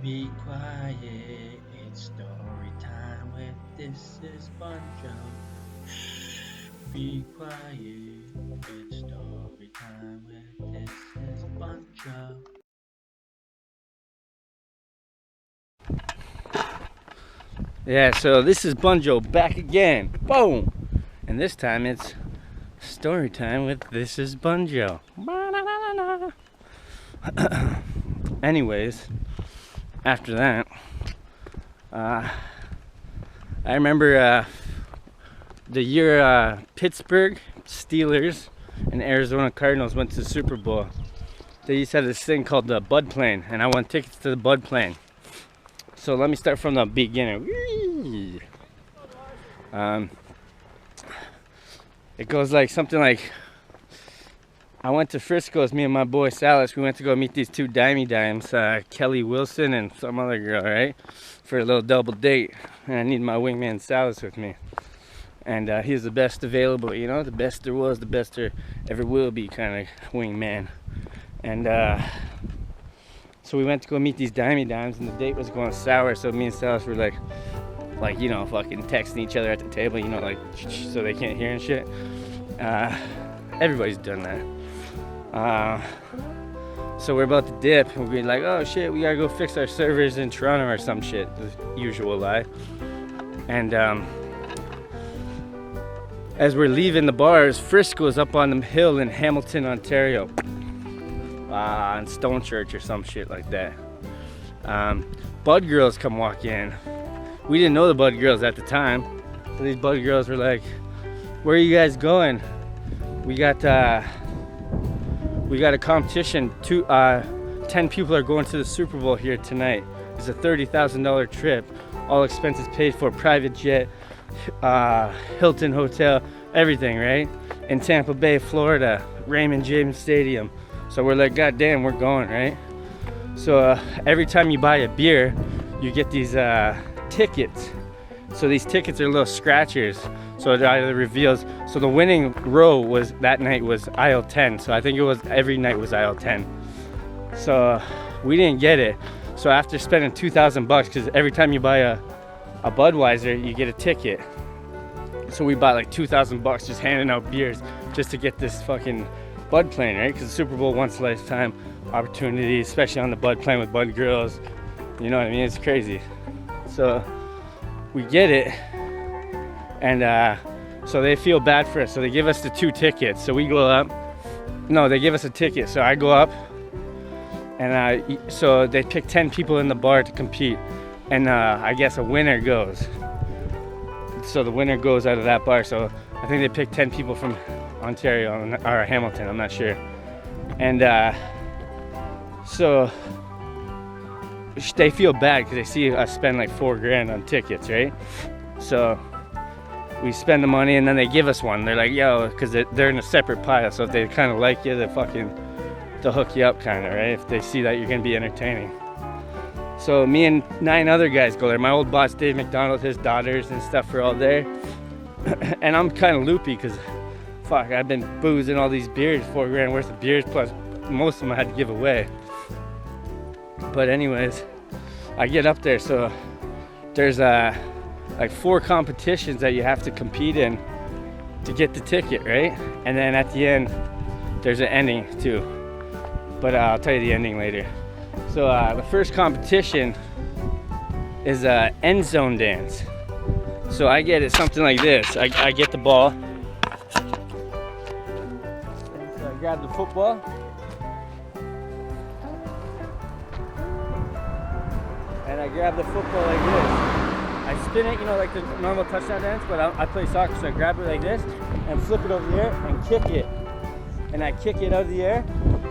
Be quiet, it's story time with this is Bunjo. Shh, be quiet, it's story time with this is Bunjo. Yeah, so this is Bunjo back again. Boom! And this time it's story time with This is Bunjo. Anyways, after that, I remember the year Pittsburgh Steelers and Arizona Cardinals went to the Super Bowl. They used to have this thing called the Bud Plane, and I won tickets to the Bud Plane. So let me start from the beginning. It goes like something like, I went to Frisco's, me and my boy Salas. We went to go meet these two dimes, Kelly Wilson and some other girl, right? For a little double date. And I need my wingman Salas with me. And he's the best available, you know, the best there was, the best there ever will be kind of wingman. And so we went to go meet these dimes, and the date was going sour. So me and Salas were like, you know, fucking texting each other at the table, you know, like, so they can't hear and shit. Everybody's done that. So we're about to dip, and we're like, oh shit, we gotta go fix our servers in Toronto or some shit, the usual lie. And as we're leaving the bars, Frisco's up on the hill in Hamilton, Ontario, in Stone Church or some shit like that. Bud girls come walk in. We didn't know the Bud girls at the time, so these Bud girls were like, where are you guys going? We got a competition. 10 people are going to the Super Bowl here tonight. It's a $30,000 trip, all expenses paid for, private jet, Hilton hotel, everything, right? In Tampa Bay, Florida, Raymond James Stadium. So we're like, God damn, we're going, right? So every time you buy a beer, you get these tickets. So these tickets are little scratchers. So it either reveals, so the winning row was, that night was aisle 10. So I think it was, every night was aisle 10. So we didn't get it. So after spending $2,000, because every time you buy a Budweiser, you get a ticket. So we bought like $2,000 just handing out beers just to get this fucking Bud Plane, right? Because the Super Bowl once in a lifetime opportunity, especially on the Bud Plane with Bud girls. You know what I mean? It's crazy. So we get it, and so they feel bad for us. So they give us the 2 tickets. So we go up. No, they give us a ticket. So I go up, and so they pick 10 people in the bar to compete, and I guess a winner goes. So the winner goes out of that bar. So I think they picked 10 people from Ontario or Hamilton. I'm not sure. And so they feel bad because they see us spend like $4,000 on tickets, right? So we spend the money, and then they give us one. They're like, yo, because they're in a separate pile. So if they kind of like you, they'll hook you up, kind of, right? If they see that you're gonna be entertaining. So me and 9 other guys go there. My old boss, Dave McDonald, his daughters and stuff are all there. And I'm kind of loopy because, fuck, I've been boozing all these beers, $4,000 worth of beers, plus most of them I had to give away. But anyways, I get up there, so there's like 4 competitions that you have to compete in to get the ticket, right? And then at the end, there's an ending too. But I'll tell you the ending later. So the first competition is end zone dance. So I get it something like this. I get the ball. So I grab the football. And I grab the football like this. I spin it, you know, like the normal touchdown dance, but I play soccer, so I grab it like this and flip it over the air and kick it. And I kick it out of the air,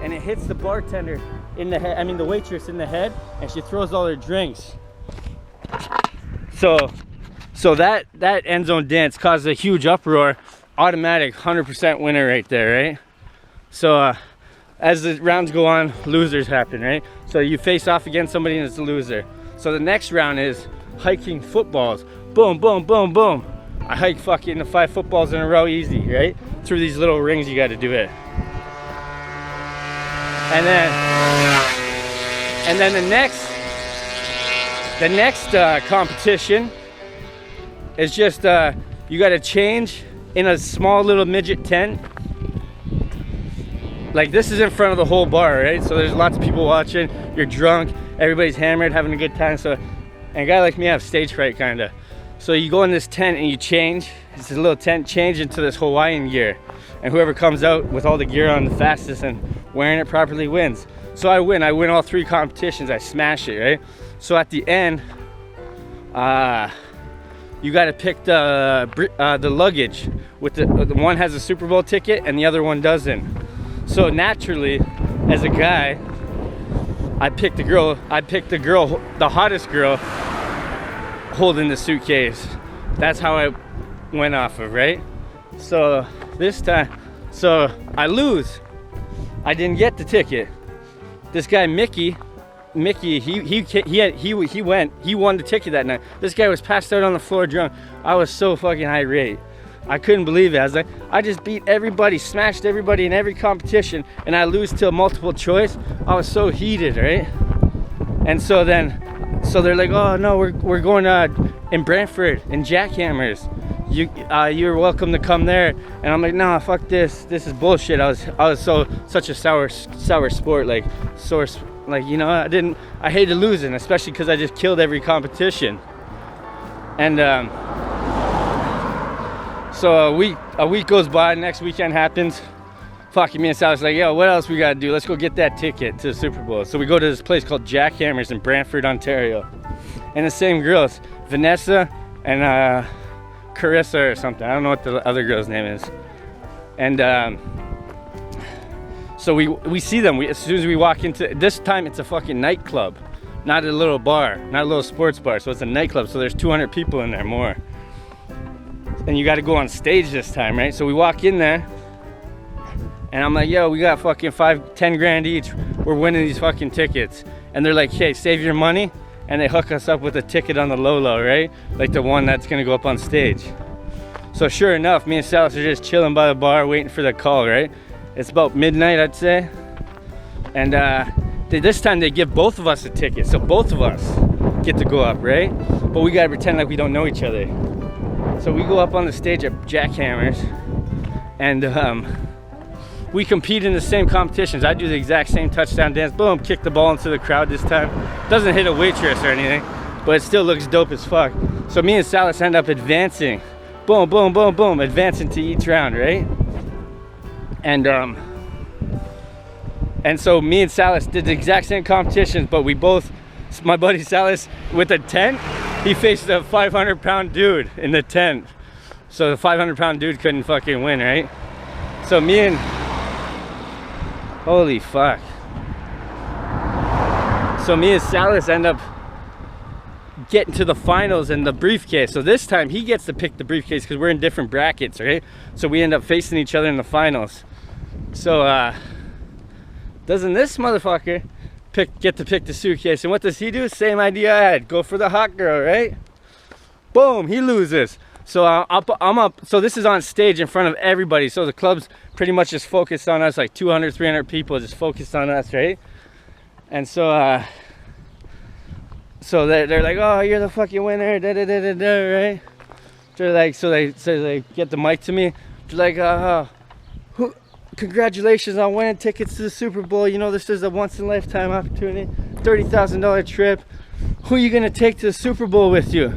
and it hits the bartender in the head, the waitress in the head, and she throws all her drinks. So that end zone dance caused a huge uproar. Automatic 100% winner right there, right? So as the rounds go on, losers happen, right? So you face off against somebody and it's a loser. So the next round is hiking footballs. Boom, boom, boom, boom. I hike fucking the 5 footballs in a row easy, right? Through these little rings you gotta do it. And then the The next competition is just you got to change in a small little midget tent. Like this is in front of the whole bar, right? So there's lots of people watching. You're drunk, everybody's hammered, having a good time. So, and a guy like me, I have stage fright kind of. So you go in this tent and you change. It's a little tent, change into this Hawaiian gear, and whoever comes out with all the gear on the fastest and wearing it properly wins. So I win all 3 competitions. I smash it, right? So at the end, you got to pick the luggage. With the one has a Super Bowl ticket and the other one doesn't. So naturally, as a guy, I picked the girl, the hottest girl, holding the suitcase. That's how I went off of, right? So this time, so I lose. I didn't get the ticket. This guy Mickey, he won the ticket that night. This guy was passed out on the floor drunk. I was so fucking irate. I couldn't believe it. I was like, I just beat everybody, smashed everybody in every competition, and I lose to a multiple choice. I was so heated, right? And so they're like, oh no, we're going in Brantford in Jackhammers. You're welcome to come there. And I'm like, nah, fuck this. This is bullshit. I was such a sour sport, like you know, I hated losing, especially because I just killed every competition. And so a week goes by, next weekend happens. Fucking me and Sal's like, yo, what else we gotta do? Let's go get that ticket to the Super Bowl. So we go to this place called Jackhammers in Brantford, Ontario. And the same girls, Vanessa and Carissa or something. I don't know what the other girl's name is. And so we see them. As soon as we walk into, this time it's a fucking nightclub, not a little bar, not a little sports bar. So it's a nightclub. So there's 200 people in there more. And you got to go on stage this time, right? So we walk in there, and I'm like, yo, we got fucking 10 grand each. We're winning these fucking tickets. And they're like, hey, save your money. And they hook us up with a ticket on the low, right? Like the one that's gonna go up on stage. So sure enough, me and Salas are just chilling by the bar waiting for the call, right? It's about midnight, I'd say. And this time they give both of us a ticket. So both of us get to go up, right? But we gotta pretend like we don't know each other. So we go up on the stage at Jackhammers, and we compete in the same competitions. I do the exact same touchdown dance. Boom, kick the ball into the crowd this time. Doesn't hit a waitress or anything, but it still looks dope as fuck. So me and Salas end up advancing. Boom, boom, boom, boom, advancing to each round, right? And so me and Salas did the exact same competitions, but we both, my buddy Salas with a tent, he faced a 500-pound dude in the tent. So the 500-pound dude couldn't fucking win, right? So me and, holy fuck. So me and Salas end up getting to the finals in the briefcase. So this time he gets to pick the briefcase because we're in different brackets, right? So we end up facing each other in the finals. So doesn't this motherfucker get to pick the suitcase? And what does he do? Same idea I had. Go for the hot girl, right? Boom, he loses. So I'm up. So this is on stage in front of everybody. So the club's pretty much just focused on us, like 200, 300 people just focused on us, right? And so so they're like, oh, you're the fucking winner, da da da da da, right? They're like, so they get the mic to me. They're like, congratulations on winning tickets to the Super Bowl. You know, this is a once-in-a-lifetime opportunity, $30,000 trip. Who are you gonna take to the Super Bowl with you?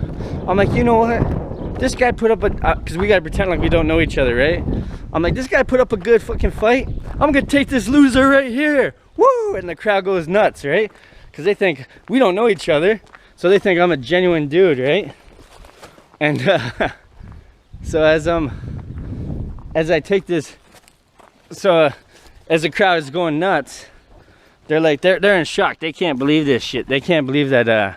I'm like, you know what? This guy put up because we gotta pretend like we don't know each other, right? I'm like, this guy put up a good fucking fight. I'm gonna take this loser right here. Woo! And the crowd goes nuts, right? Because they think we don't know each other. So they think I'm a genuine dude, right? And so as I take this, so as the crowd is going nuts, they're like, they're in shock. They can't believe this shit. They can't believe that I'm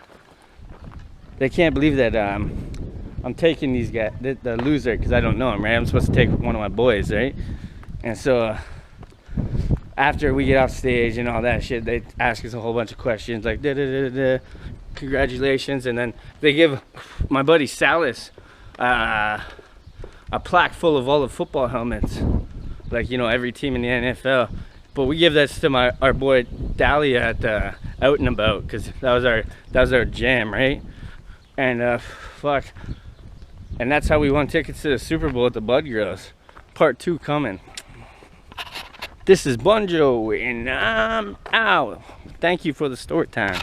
taking these guys, the loser, because I don't know him, right? I'm supposed to take one of my boys, right? And so after we get off stage and all that shit, they ask us a whole bunch of questions like da da da da, congratulations, and then they give my buddy Salas a plaque full of all the football helmets, like, you know, every team in the NFL. But we give that to our boy Dahlia at Out and About, because that was our jam, right? And fuck. And that's how we won tickets to the Super Bowl at the Bud Girls. Part 2 coming. This is Bunjo, and I'm out. Thank you for the story time.